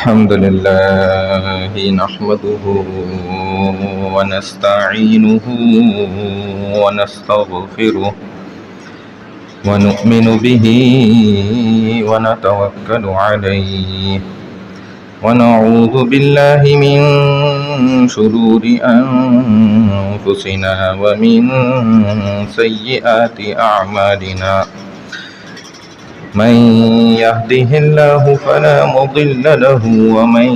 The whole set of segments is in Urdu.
الحمد لله نحمده ونستعينه ونستغفره ونؤمن به ونتوكل عليه ونعوذ بالله من شرور أنفسنا ومن سيئات أعمالنا من يهده الله فلا مضل له ومن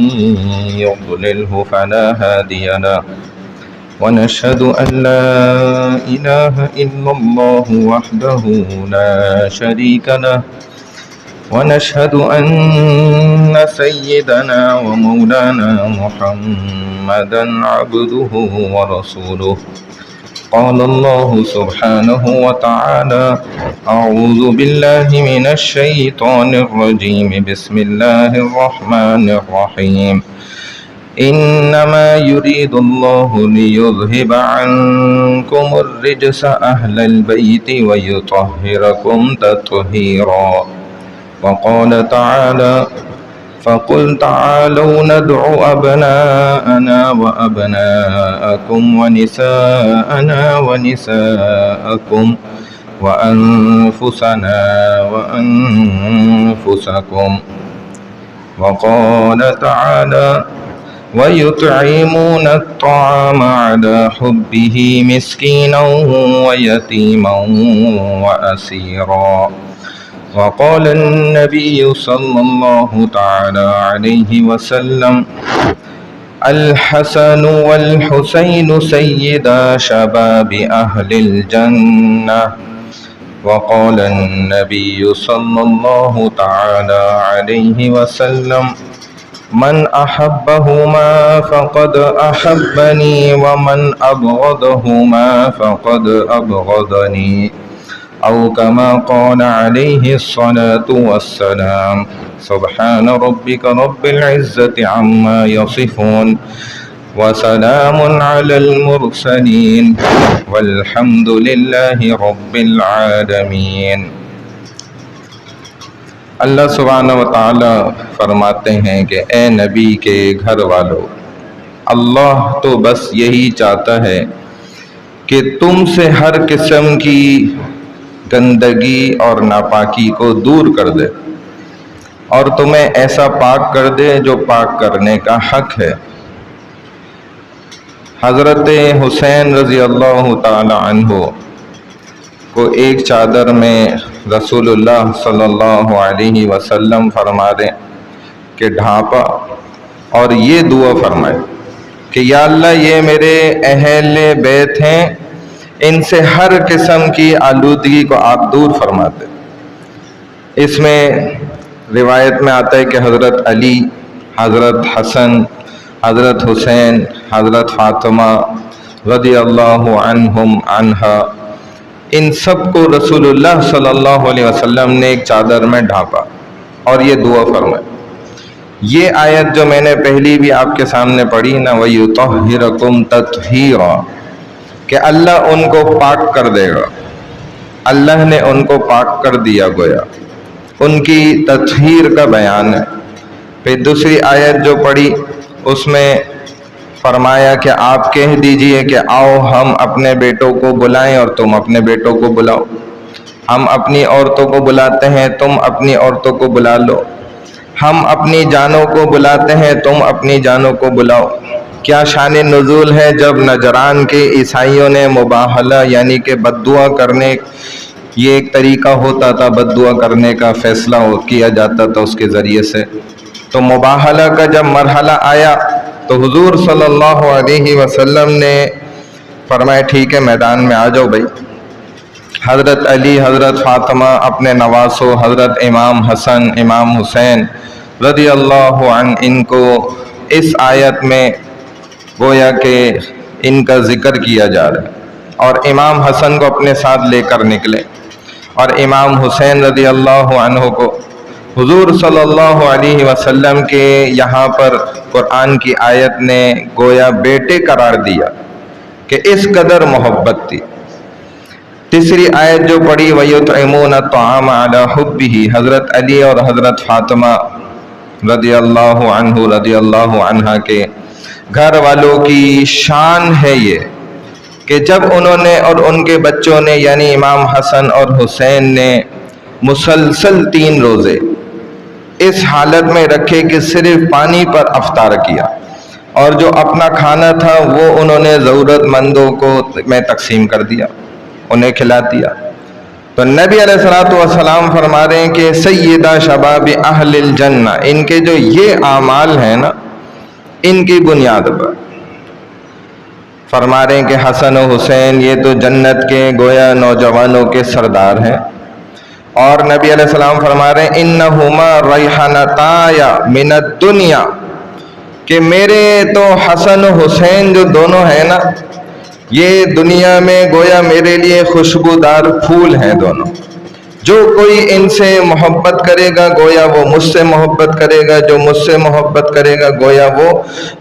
يضلله فلا هادي له ونشهد أن لا إله إلا الله وحده لا شريك له ونشهد أن سيدنا ومولانا محمدا عبده ورسوله قال الله سبحانه وتعالى أعوذ بالله من الشيطان الرجيم بسم الله الرحمن الرحيم إنما يريد الله ليذهب عنكم الرجس أهل البيت ويطهركم تطهيرا وقال تعالى فقل تعالوا ندع أبناءنا وأبناءكم ونساءنا ونساءكم وأنفسنا وأنفسكم وقال تعالى ويطعمون الطعام على حبه مسكينا ويتيما وأسيرا وقال النبي صلى الله تعالى عليه وسلم الحسن والحسين سيدا شباب أهل الجنة وقال النبي صلى الله تعالى عليه وسلم من أحبهما فقد أحبني ومن أبغضهما فقد أبغضني أو كما قال عليه الصلاة والسلام سبحان ربك رب العزة عما يصفون وسلام على المرسلين والحمد لله رب العالمين۔ اللہ سبحانہ وتعالی فرماتے ہیں کہ اے نبی کے گھر والو، اللہ تو بس یہی چاہتا ہے کہ تم سے ہر قسم کی گندگی اور ناپاکی کو دور کر دے اور تمہیں ایسا پاک کر دے جو پاک کرنے کا حق ہے۔ حضرت حسین رضی اللہ تعالی عنہ کو ایک چادر میں رسول اللہ صلی اللہ علیہ وسلم فرما دیں کہ ڈھانپا اور یہ دعا فرمائے کہ یا اللہ یہ میرے اہل بیت ہیں، ان سے ہر قسم کی آلودگی کو آپ دور فرماتے۔ اس میں روایت میں آتا ہے کہ حضرت علی، حضرت حسن، حضرت حسین، حضرت فاطمہ رضی اللہ عنہم عنہا، ان سب کو رسول اللہ صلی اللہ علیہ وسلم نے ایک چادر میں ڈھانپا اور یہ دعا فرمائی۔ یہ آیت جو میں نے پہلی بھی آپ کے سامنے پڑھی نا وَيُطَهِّرَكُمْ تَطْهِيرًا، کہ اللہ ان کو پاک کر دے گا، اللہ نے ان کو پاک کر دیا گویا، ان کی تطہیر کا بیان ہے۔ پھر دوسری آیت جو پڑھی اس میں فرمایا کہ آپ کہہ دیجئے کہ آؤ ہم اپنے بیٹوں کو بلائیں اور تم اپنے بیٹوں کو بلاؤ، ہم اپنی عورتوں کو بلاتے ہیں تم اپنی عورتوں کو بلا لو، ہم اپنی جانوں کو بلاتے ہیں تم اپنی جانوں کو بلاؤ۔ کیا شان نزول ہے جب نجران کے عیسائیوں نے مباہلہ یعنی کہ بد دعا کرنے، یہ ایک طریقہ ہوتا تھا بد دعا کرنے کا، فیصلہ کیا جاتا تھا اس کے ذریعے سے، تو مباہلہ کا جب مرحلہ آیا تو حضور صلی اللہ علیہ وسلم نے فرمایا ٹھیک ہے میدان میں آ جاؤ بھائی۔ حضرت علی، حضرت فاطمہ اپنے نواسوں حضرت امام حسن، امام حسین رضی اللہ عنہ، ان کو اس آیت میں گویا کہ ان کا ذکر کیا جا رہا ہے، اور امام حسن کو اپنے ساتھ لے کر نکلے اور امام حسین رضی اللہ عنہ کو حضور صلی اللہ علیہ وسلم کے یہاں پر قرآن کی آیت نے گویا بیٹے قرار دیا کہ اس قدر محبت تھی۔ تیسری آیت جو پڑھی وَيُطْعِمُونَ الطَّعَامَ عَلَى حُبِّهِ، حضرت علی اور حضرت فاطمہ رضی اللہ عنہ رضی اللہ عنہ کے گھر والوں کی شان ہے یہ کہ جب انہوں نے اور ان کے بچوں نے یعنی امام حسن اور حسین نے مسلسل 3 روزے اس حالت میں رکھے کہ صرف پانی پر افطار کیا اور جو اپنا کھانا تھا وہ انہوں نے ضرورت مندوں کو میں تقسیم کر دیا، انہیں کھلا دیا، تو نبی علیہ الصلوۃ والسلام فرما رہے ہیں کہ سیدہ شباب اہل الجنہ، ان کے جو یہ اعمال ہیں نا ان کی بنیاد پر فرما رہے ہیں کہ حسن و حسین یہ تو جنت کے گویا نوجوانوں کے سردار ہیں، اور نبی علیہ السلام فرما رہے ہیں انہما ریحانتایا من الدنیا، کہ میرے تو حسن و حسین جو دونوں ہیں نا یہ دنیا میں گویا میرے لیے خوشبودار پھول ہیں دونوں، جو کوئی ان سے محبت کرے گا گویا وہ مجھ سے محبت کرے گا، جو مجھ سے محبت کرے گا گویا وہ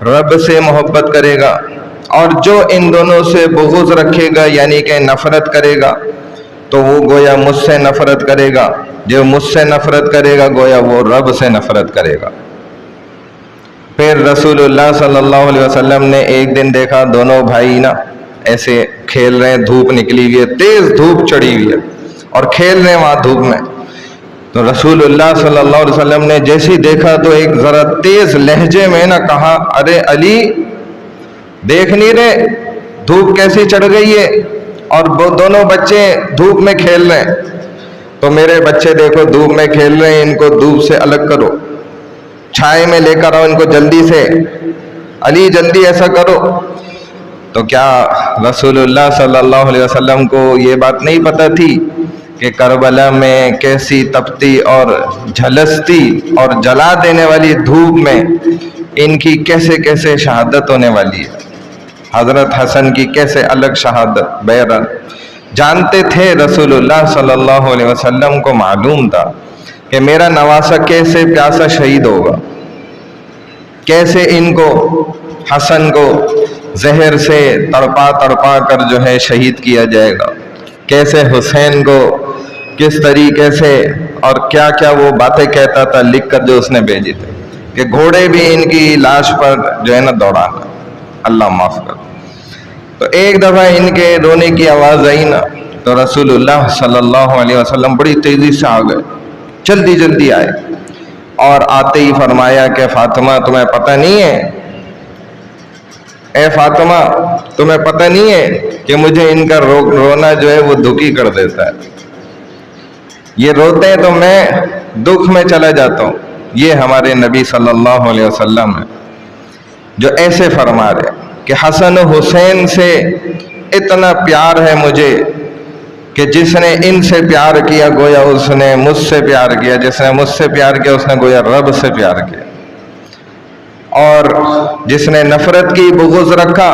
رب سے محبت کرے گا، اور جو ان دونوں سے بغض رکھے گا یعنی کہ نفرت کرے گا تو وہ گویا مجھ سے نفرت کرے گا، جو مجھ سے نفرت کرے گا گویا وہ رب سے نفرت کرے گا۔ پھر رسول اللہ صلی اللہ علیہ وسلم نے ایک دن دیکھا دونوں بھائی نا ایسے کھیل رہے ہیں، دھوپ نکلی ہوئی ہے، تیز دھوپ چڑھی ہوئی ہے اور کھیل رہے ہیں وہاں دھوپ میں، تو رسول اللہ صلی اللہ علیہ وسلم نے جیسے دیکھا تو ایک ذرا تیز لہجے میں نا کہا ارے علی دیکھ نہیں رہے دھوپ کیسی چڑھ گئی ہے اور وہ دونوں بچے دھوپ میں کھیل رہے ہیں، تو میرے بچے دیکھو دھوپ میں کھیل رہے ہیں، ان کو دھوپ سے الگ کرو، چھائے میں لے کر آؤ ان کو جلدی سے، علی جلدی ایسا کرو۔ تو کیا رسول اللہ صلی اللہ علیہ وسلم کو یہ بات نہیں پتہ تھی کہ کربلا میں کیسی تپتی اور جھلستی اور جلا دینے والی دھوپ میں ان کی کیسے کیسے شہادت ہونے والی ہے، حضرت حسن کی کیسے الگ شہادت، بہرحال جانتے تھے رسول اللہ صلی اللہ علیہ وسلم کو معلوم تھا کہ میرا نواسہ کیسے پیاسا شہید ہوگا، کیسے ان کو حسن کو زہر سے تڑپا تڑپا کر جو ہے شہید کیا جائے گا، کیسے حسین کو کس طریقے سے اور کیا کیا وہ باتیں کہتا تھا لکھ کر جو اس نے بھیجی تھی کہ گھوڑے بھی ان کی لاش پر جو ہے نا دوڑانا، اللہ معاف کر۔ تو ایک دفعہ ان کے رونے کی آواز آئی نا تو رسول اللہ صلی اللہ علیہ وسلم بڑی تیزی سے آ گئے، جلدی جلدی آئے اور آتے ہی فرمایا کہ فاطمہ تمہیں پتہ نہیں ہے، اے فاطمہ تمہیں پتہ نہیں ہے کہ مجھے ان کا رونا جو ہے وہ دکھی کر دیتا ہے، یہ روتے ہیں تو میں دکھ میں چلا جاتا ہوں۔ یہ ہمارے نبی صلی اللہ علیہ وسلم ہیں جو ایسے فرما رہے کہ حسن و حسین سے اتنا پیار ہے مجھے کہ جس نے ان سے پیار کیا گویا اس نے مجھ سے پیار کیا، جس نے مجھ سے پیار کیا اس نے گویا رب سے پیار کیا، اور جس نے نفرت کی بغض رکھا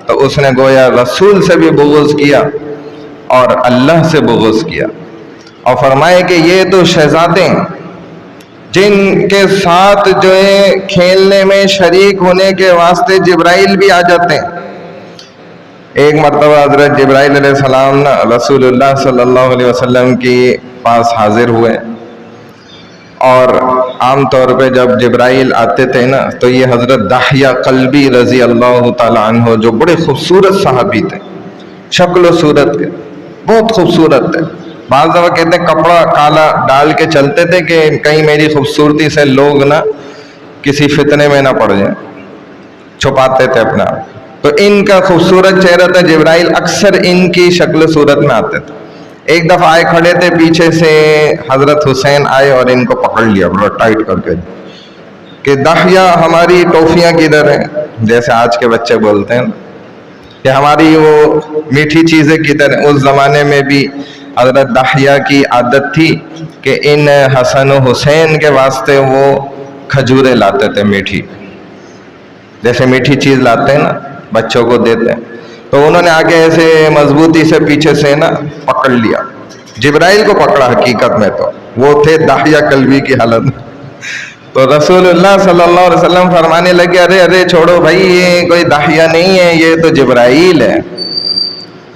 تو اس نے گویا رسول سے بھی بغض کیا اور اللہ سے بغض کیا۔ اور فرمائے کہ یہ تو شہزادے ہیں جن کے ساتھ جو ہے کھیلنے میں شریک ہونے کے واسطے جبرائیل بھی آ جاتے ہیں۔ ایک مرتبہ حضرت جبرائیل علیہ السلام نا رسول اللہ صلی اللہ علیہ وسلم کے پاس حاضر ہوئے، اور عام طور پہ جب جبرائیل آتے تھے نا تو یہ حضرت دحیہ قلبی رضی اللہ تعالی عنہ جو بڑے خوبصورت صحابی تھے، شکل و صورت کے بہت خوبصورت تھے، بعض دفعہ کہتے ہیں کپڑا کالا ڈال کے چلتے تھے کہ کہیں میری خوبصورتی سے لوگ نہ کسی فتنے میں نہ پڑ جائیں، چھپاتے تھے اپنا، تو ان کا خوبصورت چہرہ تھا، جبرائیل اکثر ان کی شکل و صورت میں آتے تھے۔ ایک دفعہ آئے کھڑے تھے، پیچھے سے حضرت حسین آئے اور ان کو پکڑ لیا بڑا ٹائٹ کر کے کہ دحیہ ہماری ٹوفیاں کدھر ہیں، جیسے آج کے بچے بولتے ہیں کہ ہماری وہ میٹھی چیزیں کدھر ہیں۔ اس زمانے میں بھی حضرت دحیہ کی عادت تھی کہ ان حسن و حسین کے واسطے وہ کھجوریں لاتے تھے میٹھی، جیسے میٹھی چیز لاتے ہیں نا بچوں کو دیتے ہیں، تو انہوں نے آگے ایسے مضبوطی سے پیچھے سے نا پکڑ لیا، جبرائیل کو پکڑا، حقیقت میں تو وہ تھے دحیہ قلبی کی حالت۔ تو رسول اللہ صلی اللہ علیہ وسلم فرمانے لگے ارے ارے چھوڑو بھائی، یہ کوئی دحیہ نہیں ہے، یہ تو جبرائیل ہے۔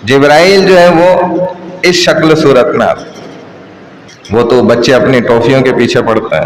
جبرائیل جو ہے وہ اس شکل صورت میں آتے، وہ تو بچے اپنی ٹوفیوں کے پیچھے پڑتے ہیں۔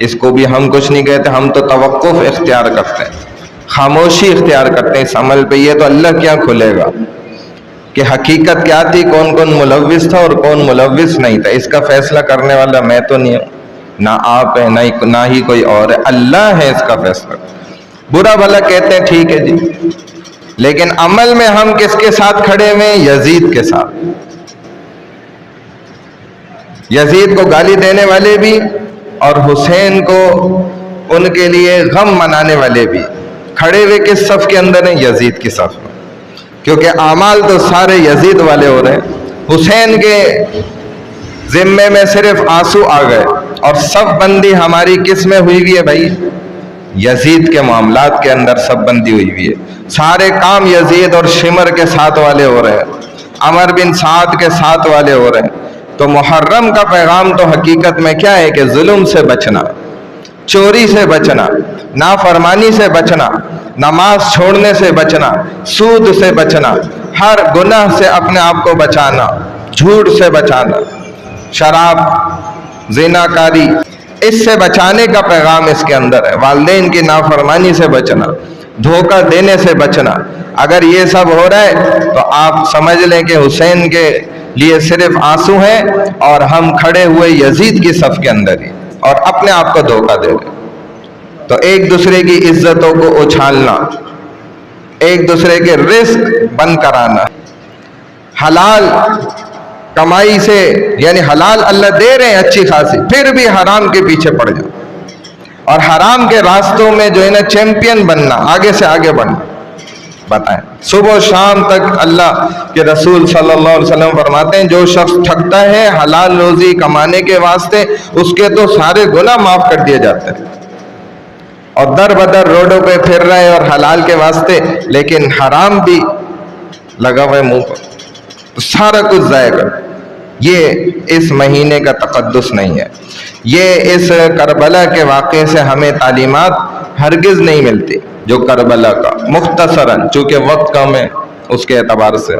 اس کو بھی ہم کچھ نہیں کہتے، ہم تو توقف اختیار کرتے ہیں، خاموشی اختیار کرتے ہیں اس عمل پہ۔ یہ تو اللہ کیا کھلے گا کہ حقیقت کیا تھی، کون کون ملوث تھا اور کون ملوث نہیں تھا، اس کا فیصلہ کرنے والا میں تو نہیں ہوں، نہ آپ ہے نہ ہی کوئی اور ہے، اللہ ہے اس کا فیصلہ۔ برا بھلا کہتے ہیں ٹھیک ہے جی، لیکن عمل میں ہم کس کے ساتھ کھڑے ہوئے ہیں؟ یزید کے ساتھ۔ یزید کو گالی دینے والے بھی اور حسین کو ان کے لیے غم منانے والے بھی کھڑے ہوئے کس صف کے اندر ہیں؟ یزید کی صف میں، کیونکہ اعمال تو سارے یزید والے ہو رہے ہیں۔ حسین کے ذمے میں صرف آنسو آ گئے اور صف بندی ہماری کس میں ہوئی ہوئی ہے بھائی؟ یزید کے معاملات کے اندر صف بندی ہوئی ہوئی ہے، سارے کام یزید اور شمر کے ساتھ والے ہو رہے ہیں، عمر بن سعد کے ساتھ والے ہو رہے ہیں۔ تو محرم کا پیغام تو حقیقت میں کیا ہے کہ ظلم سے بچنا، چوری سے بچنا، نافرمانی سے بچنا، نماز چھوڑنے سے بچنا، سود سے بچنا، ہر گناہ سے اپنے آپ کو بچانا، جھوٹ سے بچانا، شراب، زنا کاری، اس سے بچانے کا پیغام اس کے اندر ہے۔ والدین کی نافرمانی سے بچنا، دھوکہ دینے سے بچنا۔ اگر یہ سب ہو رہا ہے تو آپ سمجھ لیں کہ حسین کے لیے صرف آنسو ہیں اور ہم کھڑے ہوئے یزید کی صف کے اندر ہی اور اپنے آپ کو دھوکہ دے رہے۔ تو ایک دوسرے کی عزتوں کو اچھالنا، ایک دوسرے کے رزق بند کرانا، حلال کمائی سے، یعنی حلال اللہ دے رہے ہیں اچھی خاصی، پھر بھی حرام کے پیچھے پڑ جاؤ اور حرام کے راستوں میں جو ہے نا چیمپئن بننا، آگے سے آگے بڑھنا۔ بتائیں، صبح و شام تک اللہ کے رسول صلی اللہ علیہ وسلم فرماتے ہیں جو شخص ٹھگتا ہے حلال روزی کمانے کے واسطے، اس کے تو سارے گناہ معاف کر دیے جاتے ہیں، اور در بدر روڈوں پہ پھر رہے اور حلال کے واسطے، لیکن حرام بھی لگا ہوا ہے منہ پر، تو سارا کچھ ضائع کر۔ یہ اس مہینے کا تقدس نہیں ہے۔ یہ اس کربلا کے واقعے سے ہمیں تعلیمات ہرگز نہیں ملتی جو کربلا کا، مختصراً چونکہ وقت کم ہے اس کے اعتبار سے۔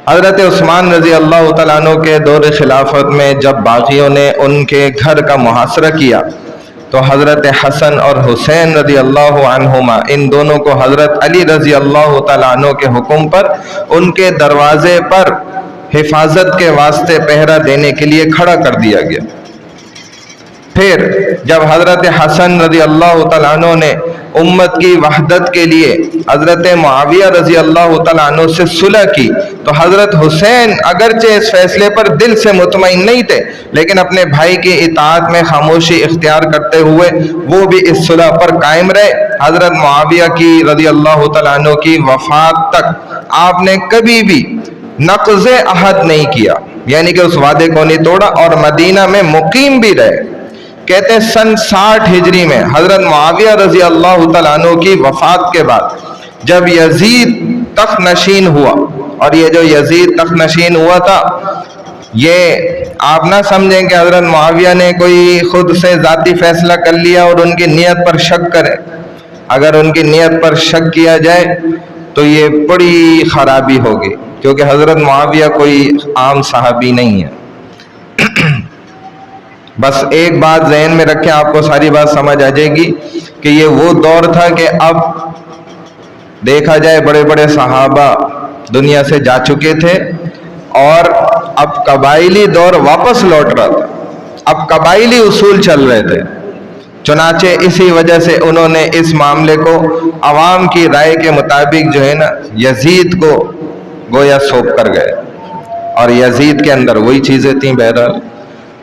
حضرت عثمان رضی اللہ تعالیٰ عنہ کے دور خلافت میں جب باغیوں نے ان کے گھر کا محاصرہ کیا تو حضرت حسن اور حسین رضی اللہ عنہما، ان دونوں کو حضرت علی رضی اللہ تعالیٰ عنہ کے حکم پر ان کے دروازے پر حفاظت کے واسطے پہرا دینے کے لیے کھڑا کر دیا گیا۔ پھر جب حضرت حسن رضی اللہ تعالیٰ عنہ نے امت کی وحدت کے لیے حضرت معاویہ رضی اللہ تعالیٰ عنہ سے صلح کی تو حضرت حسین اگرچہ اس فیصلے پر دل سے مطمئن نہیں تھے، لیکن اپنے بھائی کی اطاعت میں خاموشی اختیار کرتے ہوئے وہ بھی اس صلح پر قائم رہے۔ حضرت معاویہ کی رضی اللہ تعالیٰ عنہ کی وفات تک آپ نے کبھی بھی نقض عہد نہیں کیا، یعنی کہ اس وعدے کو نہیں توڑا، اور مدینہ میں مقیم بھی رہے۔ کہتے ہیں سن 60 ہجری میں حضرت معاویہ رضی اللہ تعالیٰ عنہ کی وفات کے بعد جب یزید تخت نشین ہوا، اور یہ جو یزید تخت نشین ہوا تھا، یہ آپ نہ سمجھیں کہ حضرت معاویہ نے کوئی خود سے ذاتی فیصلہ کر لیا اور ان کی نیت پر شک کرے۔ اگر ان کی نیت پر شک کیا جائے تو یہ بڑی خرابی ہوگی، کیونکہ حضرت معاویہ کوئی عام صحابی نہیں ہے۔ بس ایک بات ذہن میں رکھیں، آپ کو ساری بات سمجھ آ جائے گی کہ یہ وہ دور تھا کہ اب دیکھا جائے بڑے بڑے صحابہ دنیا سے جا چکے تھے اور اب قبائلی دور واپس لوٹ رہا تھا، اب قبائلی اصول چل رہے تھے۔ چنانچہ اسی وجہ سے انہوں نے اس معاملے کو عوام کی رائے کے مطابق جو ہے نا یزید کو گویا سونپ کر گئے، اور یزید کے اندر وہی چیزیں تھیں بہرحال۔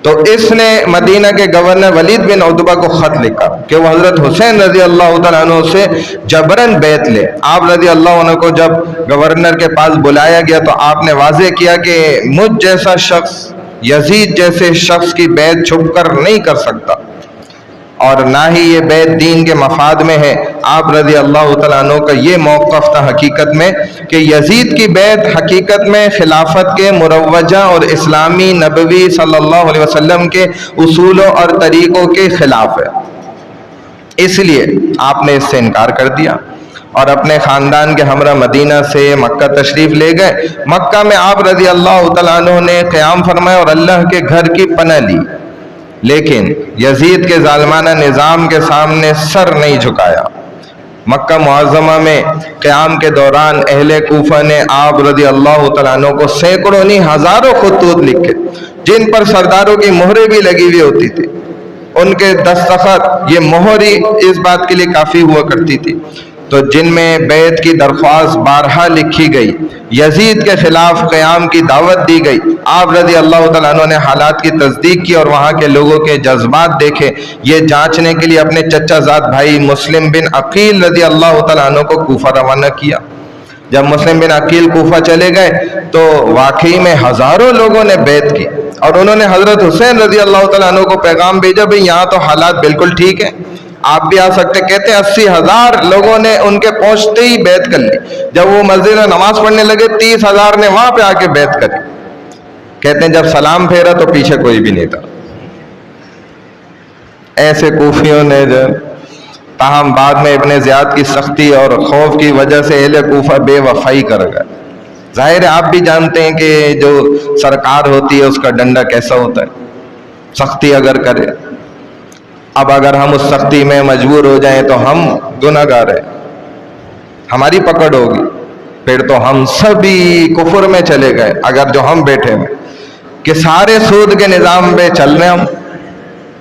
تو اس نے مدینہ کے گورنر ولید بن عتبہ کو خط لکھا کہ وہ حضرت حسین رضی اللہ تعالیٰ عنہ سے جبراً بیعت لے۔ آپ رضی اللہ عنہ کو جب گورنر کے پاس بلایا گیا تو آپ نے واضح کیا کہ مجھ جیسا شخص یزید جیسے شخص کی بیعت چھپ کر نہیں کر سکتا، اور نہ ہی یہ بیعت دین کے مفاد میں ہے۔ آپ رضی اللہ تعالیٰ عنہ کا یہ موقف تھا حقیقت میں کہ یزید کی بیعت حقیقت میں خلافت کے مروجہ اور اسلامی نبوی صلی اللہ علیہ وسلم کے اصولوں اور طریقوں کے خلاف ہے، اس لیے آپ نے اس سے انکار کر دیا اور اپنے خاندان کے ہمراہ مدینہ سے مکہ تشریف لے گئے۔ مکہ میں آپ رضی اللہ تعالیٰ عنہ نے قیام فرمایا اور اللہ کے گھر کی پناہ لی، لیکن یزید کے ظالمانہ نظام کے سامنے سر نہیں جھکایا۔ مکہ معظمہ میں قیام کے دوران اہل کوفہ نے آپ رضی اللہ تعالیٰ عنہ کو سینکڑوں نہیں ہزاروں خطوط لکھے، جن پر سرداروں کی مہریں بھی لگی ہوئی ہوتی تھی۔ ان کے دستخط، یہ مہر ہی اس بات کے لیے کافی ہوا کرتی تھی، تو جن میں بیعت کی درخواست بارہا لکھی گئی، یزید کے خلاف قیام کی دعوت دی گئی۔ آپ رضی اللہ تعالیٰ عنہ نے حالات کی تصدیق کی اور وہاں کے لوگوں کے جذبات دیکھے۔ یہ جانچنے کے لیے اپنے چچا زاد بھائی مسلم بن عقیل رضی اللہ تعالیٰ عنہ کو کوفہ روانہ کیا۔ جب مسلم بن عقیل کوفہ چلے گئے تو واقعی میں ہزاروں لوگوں نے بیعت کی، اور انہوں نے حضرت حسین رضی اللہ تعالیٰ عنہ کو پیغام بھیجا، بھئی یہاں تو حالات بالکل ٹھیک ہیں، آپ بھی آ سکتے۔ کہتے ہیں 80,000 لوگوں نے ان کے پہنچتے ہی بیعت کر لی۔ جب وہ مسجد میں نماز پڑھنے لگے 30,000 نے وہاں پہ آ کے بیعت کری۔ کہتے ہیں جب سلام پھیرا تو پیچھے کوئی بھی نہیں تھا۔ ایسے کوفیوں نے تاہم بعد میں ابن زیاد کی سختی اور خوف کی وجہ سے اہل کوفہ بے وفائی کر گئے۔ ظاہر ہے آپ بھی جانتے ہیں کہ جو سرکار ہوتی ہے اس کا ڈنڈا کیسا ہوتا ہے، سختی اگر کرے۔ اب اگر ہم اس سختی میں مجبور ہو جائیں تو ہم گناہ گار ہیں، ہماری پکڑ ہوگی، پھر تو ہم سبھی کفر میں چلے گئے۔ اگر جو ہم بیٹھے ہیں کہ سارے سود کے نظام پہ چل رہے ہم،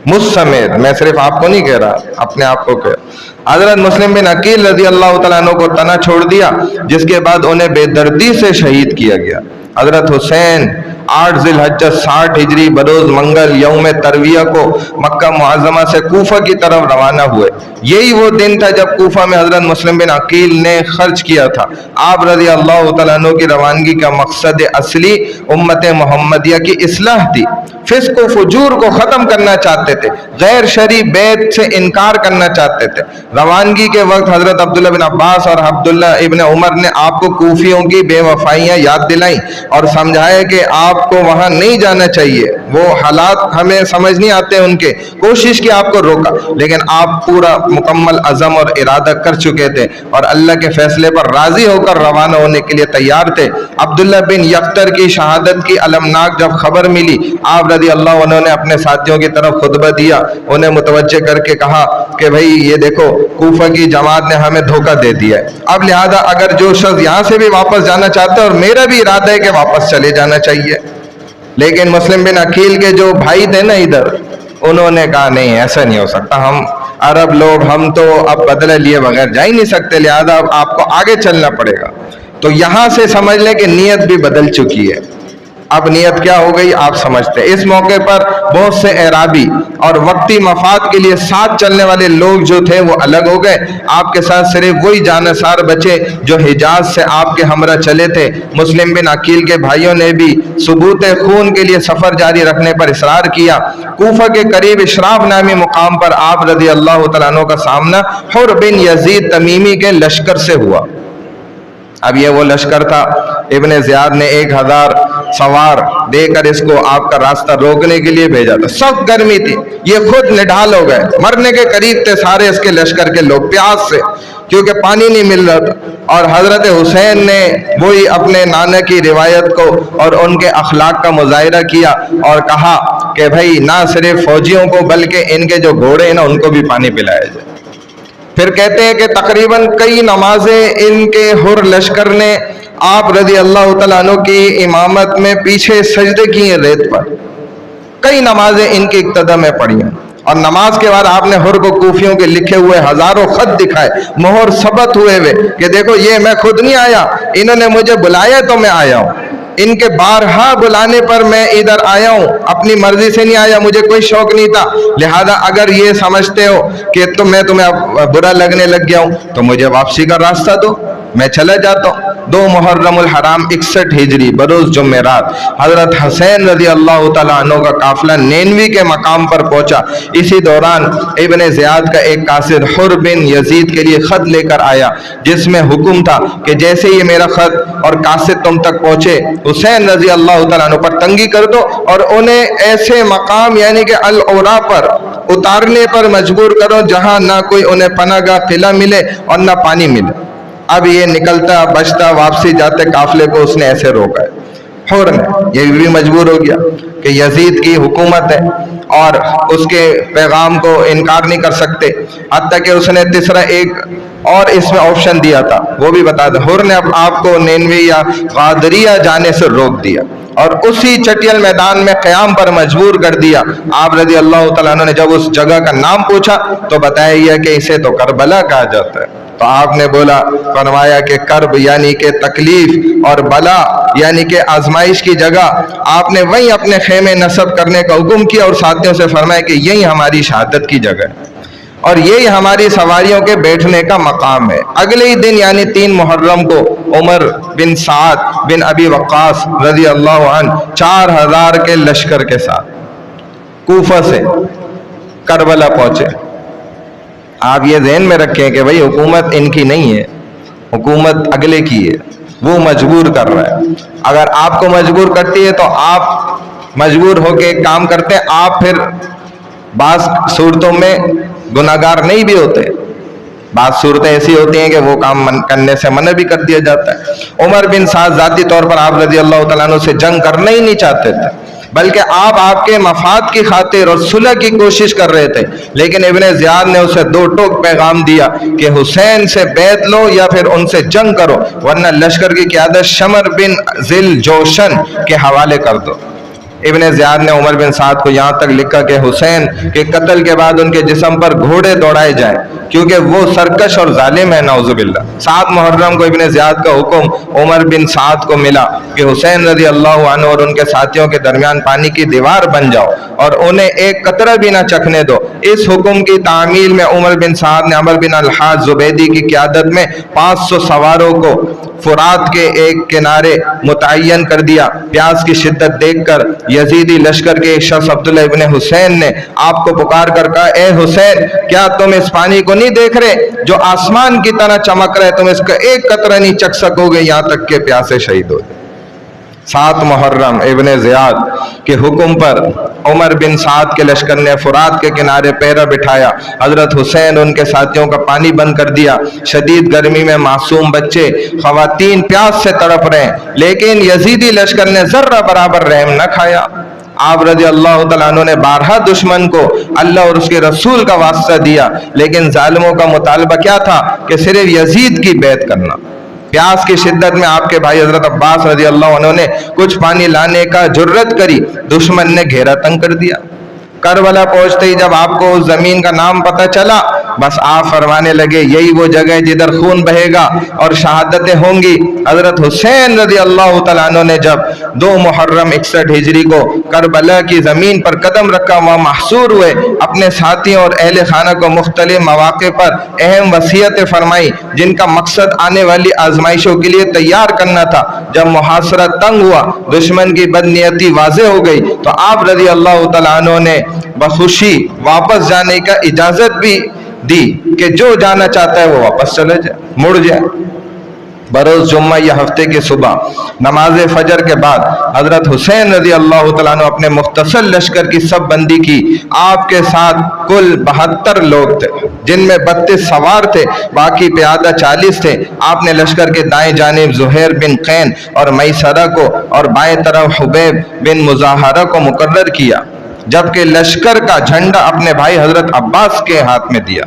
مجھ سمیت، میں صرف آپ کو نہیں کہہ رہا، اپنے آپ کو کہہ رہا۔ حضرت مسلم بن عقیل رضی اللہ تعالیٰ عنہ کو تنا چھوڑ دیا، جس کے بعد انہیں بے دردی سے شہید کیا گیا۔ حضرت حسین 8 ذی الحجہ 60 ہجری بروز منگل یوم ترویہ کو مکہ معظمہ سے کوفہ کی طرف روانہ ہوئے۔ یہی وہ دن تھا جب کوفہ میں حضرت مسلم بن عقیل نے خرچ کیا تھا۔ آپ رضی اللہ تعالیٰ عنہ کی روانگی کا مقصد اصلی امت محمدیہ کی اصلاح تھی۔ فسق و فجور کو ختم کرنا چاہتے تھے، غیر شرعی بیعت سے انکار کرنا چاہتے تھے۔ روانگی کے وقت حضرت عبداللہ بن عباس اور عبداللہ ابن عمر نے آپ کو کوفیوں کی بے وفائیاں یاد دلائیں اور سمجھایا کہ آپ کو وہاں نہیں جانا چاہیے، وہ حالات ہمیں سمجھ نہیں آتے ان کے، کوشش کی آپ کو روکا، لیکن آپ پورا مکمل عزم اور ارادہ کر چکے تھے اور اللہ کے فیصلے پر راضی ہو کر روانہ ہونے کے لیے تیار تھے۔ عبداللہ بن یقتر کی شہادت کی المناک جب خبر ملی، آپ رضی اللہ عنہ نے اپنے ساتھیوں کی طرف خطبہ دیا، انہیں متوجہ کر کے کہا کہ بھئی یہ دیکھو کوفہ کی جماعت نے ہمیں دھوکہ دے دیا ہے، اب لہذا اگر جو شخص یہاں سے بھی واپس جانا چاہتا ہے، اور میرا بھی ارادہ ہے کہ واپس چلے جانا چاہیے۔ لیکن مسلم بن عقیل کے جو بھائی تھے نا ادھر، انہوں نے کہا نہیں ایسا نہیں ہو سکتا، ہم عرب لوگ ہم تو اب بدلہ لیے بغیر جا ہی نہیں سکتے، لہذا اب آپ کو آگے چلنا پڑے گا۔ تو یہاں سے سمجھ لیں کہ نیت بھی بدل چکی ہے۔ اب نیت کیا ہو گئی آپ سمجھتے ہیں۔ اس موقع پر بہت سے اعرابی اور وقتی مفاد کے لیے ساتھ چلنے والے لوگ جو تھے وہ الگ ہو گئے، آپ کے ساتھ صرف وہی جانصار بچے جو حجاز سے آپ کے ہمراہ چلے تھے۔ مسلم بن عقیل کے بھائیوں نے بھی ثبوت خون کے لیے سفر جاری رکھنے پر اصرار کیا۔ کوفہ کے قریب اشراف نامی مقام پر آپ رضی اللہ تعالیٰ عنہ کا سامنا حر بن یزید تمیمی کے لشکر سے ہوا۔ اب یہ وہ لشکر تھا، ابن زیاد نے 1000 سوار دے کر اس کو آپ کا راستہ روکنے کے لیے بھیجا تھا۔ سخت گرمی تھی، یہ خود نڈھال ہو گئے، مرنے کے قریب تھے سارے اس کے لشکر کے لوگ پیاس سے، کیونکہ پانی نہیں مل رہا تھا۔ اور حضرت حسین نے وہی اپنے نانا کی روایت کو اور ان کے اخلاق کا مظاہرہ کیا اور کہا کہ بھائی نہ صرف فوجیوں کو بلکہ ان کے جو گھوڑے ہیں نا ان کو بھی پانی پلایا جائے۔ پھر کہتے ہیں کہ تقریباً کئی نمازیں ان کے حر لشکر نے آپ رضی اللہ تعالیٰ عنہ کی امامت میں پیچھے سجدے کیے ریت پر، کئی نمازیں ان کی اقتدا میں پڑھی ہیں۔ اور نماز کے بعد آپ نے حر کو کوفیوں کے لکھے ہوئے ہزاروں خط دکھائے، مہر ثبت ہوئے ہوئے کہ دیکھو یہ میں خود نہیں آیا، انہوں نے مجھے بلایا تو میں آیا ہوں، ان کے بارہا بلانے پر میں ادھر آیا ہوں، اپنی مرضی سے نہیں آیا، مجھے کوئی شوق نہیں تھا، لہذا اگر یہ سمجھتے ہو کہ میں تمہیں برا لگنے لگ گیا ہوں تو مجھے واپسی کا راستہ دو، میں چلا جاتا ہوں۔ 2 محرم الحرام 61 ہجری بروز جمعرات حضرت حسین رضی اللہ تعالیٰ عنہ کا قافلہ نینوی کے مقام پر پہنچا۔ اسی دوران ابن زیاد کا ایک قاصد حر بن یزید کے لیے خط لے کر آیا، جس میں حکم تھا کہ جیسے یہ میرا خط اور قاصد تم تک پہنچے حسین رضی اللہ تعالیٰ عنہ پر تنگی کر دو اور انہیں ایسے مقام یعنی کہ العورا پر اتارنے پر مجبور کرو جہاں نہ کوئی انہیں پناہ گاہ قلعہ ملے اور نہ پانی ملے۔ اب یہ نکلتا بچتا واپسی جاتے قافلے کو اس نے ایسے روکا ہے، حر نے، یہ بھی مجبور ہو گیا۔ کہ یزید کی حکومت ہے اور اس کے پیغام کو انکار نہیں کر سکتے، حتیٰ کہ اس نے تیسرا ایک اور اس میں آپشن دیا تھا، وہ بھی بتا دیں، حر نے آپ کو نینوی یا قادریہ جانے سے روک دیا اور اسی چٹیل میدان میں قیام پر مجبور کر دیا۔ آپ رضی اللہ تعالیٰ عنہ نے جب اس جگہ کا نام پوچھا تو بتایا یہ کہ اسے تو کربلا کہا جاتا ہے۔ تو آپ نے بولا، فرمایا کہ کرب یعنی کہ تکلیف اور بلا یعنی کہ آزمائش کی جگہ، آپ نے وہیں اپنے خیمے نصب کرنے کا حکم کیا اور ساتھیوں سے فرمایا کہ یہی ہماری شہادت کی جگہ ہے اور یہی ہماری سواریوں کے بیٹھنے کا مقام ہے۔ اگلے ہی دن یعنی 3 محرم کو عمر بن سعد بن ابی وقاص رضی اللہ عنہ 4000 کے لشکر کے ساتھ کوفہ سے کربلا پہنچے۔ آپ یہ ذہن میں رکھیں کہ بھئی حکومت ان کی نہیں ہے، حکومت اگلے کی ہے، وہ مجبور کر رہا ہے۔ اگر آپ کو مجبور کرتی ہے تو آپ مجبور ہو کے ایک کام کرتے ہیں، آپ پھر بعض صورتوں میں گناہگار نہیں بھی ہوتے، بعض صورتیں ایسی ہوتی ہیں کہ وہ کام کرنے سے منع بھی کر دیا جاتا ہے۔ عمر بن سعد ذاتی طور پر آپ رضی اللہ تعالیٰ عنہ سے جنگ کرنا ہی نہیں چاہتے تھے، بلکہ آپ کے مفاد کی خاطر اور صلح کی کوشش کر رہے تھے، لیکن ابن زیاد نے اسے 2 ٹوک پیغام دیا کہ حسین سے بیعت لو یا پھر ان سے جنگ کرو، ورنہ لشکر کی قیادت شمر بن ذل جوشن کے حوالے کر دو۔ ابن زیاد نے عمر بن سعد کو یہاں تک لکھا کہ حسین کے قتل کے بعد ان کے جسم پر گھوڑے دوڑائے جائیں کیونکہ وہ سرکش اور ظالم ہے، نعوذ باللہ۔ 7 محرم کو ابن زیاد کا حکم عمر بن سعد کو ملا کہ حسین رضی اللہ عنہ اور ان کے ساتھیوں کے درمیان پانی کی دیوار بن جاؤ اور انہیں ایک قطرہ بھی نہ چکھنے دو۔ اس حکم کی تعمیل میں عمر بن سعد نے عمر بن الحاج زبیدی کی قیادت میں 500 سواروں کو فرات کے ایک کنارے متعین کر دیا۔ پیاس کی شدت دیکھ کر یزیدی لشکر کے ایک شخص عبداللہ ابن حسین نے آپ کو پکار کر کہا، اے حسین، کیا تم اس پانی کو نہیں دیکھ رہے جو آسمان کی طرح چمک رہے؟ تم اس کا ایک قطرہ نہیں چکھ سکو گے یہاں تک کہ پیاسے شہید ہو جائے۔ 7 محرم ابن زیاد کے حکم پر عمر بن سعد کے لشکر نے فرات کے کنارے پہرا بٹھایا۔ حضرت حسین ان کے ساتھیوں کا پانی بند کر دیا۔ شدید گرمی میں معصوم بچے، خواتین پیاس سے تڑپ رہے ہیں، لیکن یزیدی لشکر نے ذرہ برابر رحم نہ کھایا۔ آپ رضی اللہ تعالیٰ عنہ نے بارہا دشمن کو اللہ اور اس کے رسول کا واسطہ دیا، لیکن ظالموں کا مطالبہ کیا تھا کہ صرف یزید کی بیعت کرنا۔ پیاس کی شدت میں آپ کے بھائی حضرت عباس رضی اللہ عنہ نے کچھ پانی لانے کا جرت کری، دشمن نے گھیرا تنگ کر دیا۔ کربلا پہنچتے ہی جب آپ کو اس زمین کا نام پتہ چلا، بس آپ فرمانے لگے یہی وہ جگہ ہے جدھر خون بہے گا اور شہادتیں ہوں گی۔ حضرت حسین رضی اللہ تعالیٰ عنہ نے جب 2 محرم 61 ہجری کو کربلا کی زمین پر قدم رکھا، وہاں محصور ہوئے، اپنے ساتھیوں اور اہل خانہ کو مختلف مواقع پر اہم وصیتیں فرمائی جن کا مقصد آنے والی آزمائشوں کے لیے تیار کرنا تھا۔ جب محاصرہ تنگ ہوا، دشمن کی بدنیتی واضح ہو گئی، تو آپ رضی اللہ تعالیٰ عنہ نے بخوشی واپس جانے کا اجازت بھی دی کہ جو جانا چاہتا ہے وہ واپس چلے جائے، مڑ جائے۔ بروز جمعہ یا ہفتے کی صبح نماز فجر کے بعد حضرت حسین رضی اللہ تعالیٰ عنہ اپنے مختصر لشکر کی سب بندی کی۔ آپ کے ساتھ کل 72 لوگ تھے، جن میں 32 سوار تھے، باقی پیادہ 40 تھے۔ آپ نے لشکر کے دائیں جانب زہیر بن قین اور میسرہ کو اور بائیں طرف حبیب بن مظاہرہ کو مقرر کیا، جبکہ لشکر کا جھنڈا اپنے بھائی حضرت عباس کے ہاتھ میں دیا۔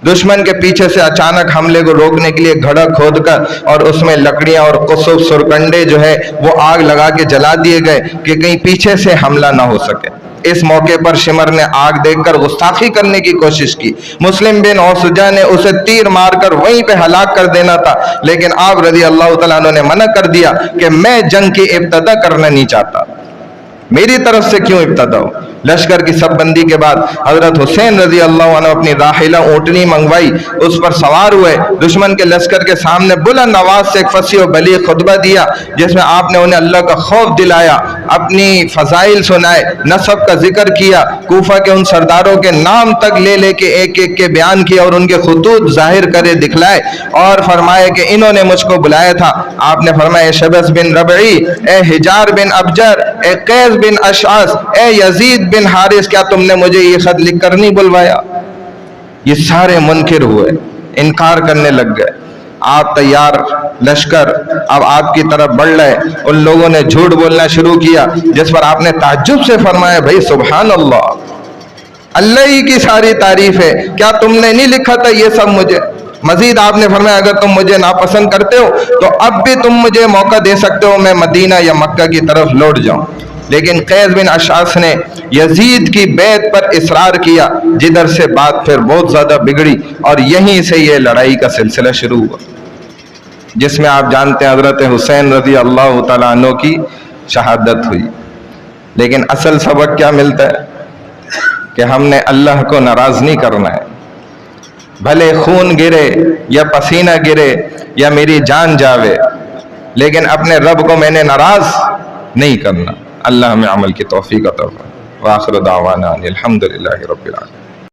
دشمن کے پیچھے سے اچانک حملے کو روکنے کے لیے گھڑا کھود کر اور اس میں لکڑیاں اور قصب سرکنڈے جو ہے وہ آگ لگا کے جلا دیے گئے کہ کہیں پیچھے سے حملہ نہ ہو سکے۔ اس موقع پر شمر نے آگ دیکھ کر گستاخی کرنے کی کوشش کی۔ مسلم بن اوسجہ نے اسے تیر مار کر وہیں پہ ہلاک کر دینا تھا، لیکن آپ رضی اللہ تعالیٰ عنہ نے منع کر دیا کہ میں جنگ کی ابتدا کرنا نہیں چاہتا، میری طرف سے کیوں ابتدا ہو۔ لشکر کی سب بندی کے بعد حضرت حسین رضی اللہ عنہ اپنی راحلہ اونٹنی منگوائی، اس پر سوار ہوئے، دشمن کے لشکر کے سامنے بلند آواز سے ایک فصیح و بلیغ خطبہ دیا جس میں آپ نے انہیں اللہ کا خوف دلایا، اپنی فضائل سنائے، نسب کا ذکر کیا، کوفہ کے ان سرداروں کے نام تک لے لے کے ایک ایک کے بیان کیا اور ان کے خطوط ظاہر کرے دکھلائے اور فرمایا کہ انہوں نے مجھ کو بلایا تھا۔ آپ نے فرمایا اے شبس بن ربعی، اے حجار بن ابجر، اے قیس بن اشعث، اے یزید بن حارث، کیا تم نے مجھے یہ خط لکھ کر نہیں بلوایا؟ یہ سارے منکر ہوئے، انکار کرنے لگ گئے۔ آپ تیار لشکر اب آپ کی طرف بڑھ رہے، ان لوگوں نے جھوٹ بولنا شروع کیا، جس پر آپ نے تعجب سے فرمایا بھائی سبحان اللہ، اللہ ہی کی ساری تعریف ہے، کیا تم نے نہیں لکھا تھا یہ سب مجھے؟ مزید آپ نے فرمایا اگر تم مجھے ناپسند کرتے ہو تو اب بھی تم مجھے موقع دے سکتے ہو، میں مدینہ یا مکہ کی طرف لوٹ جاؤں۔ لیکن قیس بن اشعث نے یزید کی بیعت پر اصرار کیا، جدھر سے بات پھر بہت زیادہ بگڑی اور یہیں سے یہ لڑائی کا سلسلہ شروع ہوا، جس میں آپ جانتے ہیں حضرت حسین رضی اللہ تعالیٰ عنہ کی شہادت ہوئی۔ لیکن اصل سبق کیا ملتا ہے کہ ہم نے اللہ کو ناراض نہیں کرنا ہے، بھلے خون گرے یا پسینہ گرے یا میری جان جاوے، لیکن اپنے رب کو میں نے ناراض نہیں کرنا۔ اللہ ہمیں عمل کی توفیق عطا فرمائے۔ وآخر دعوانا الحمدللہ رب العالمین۔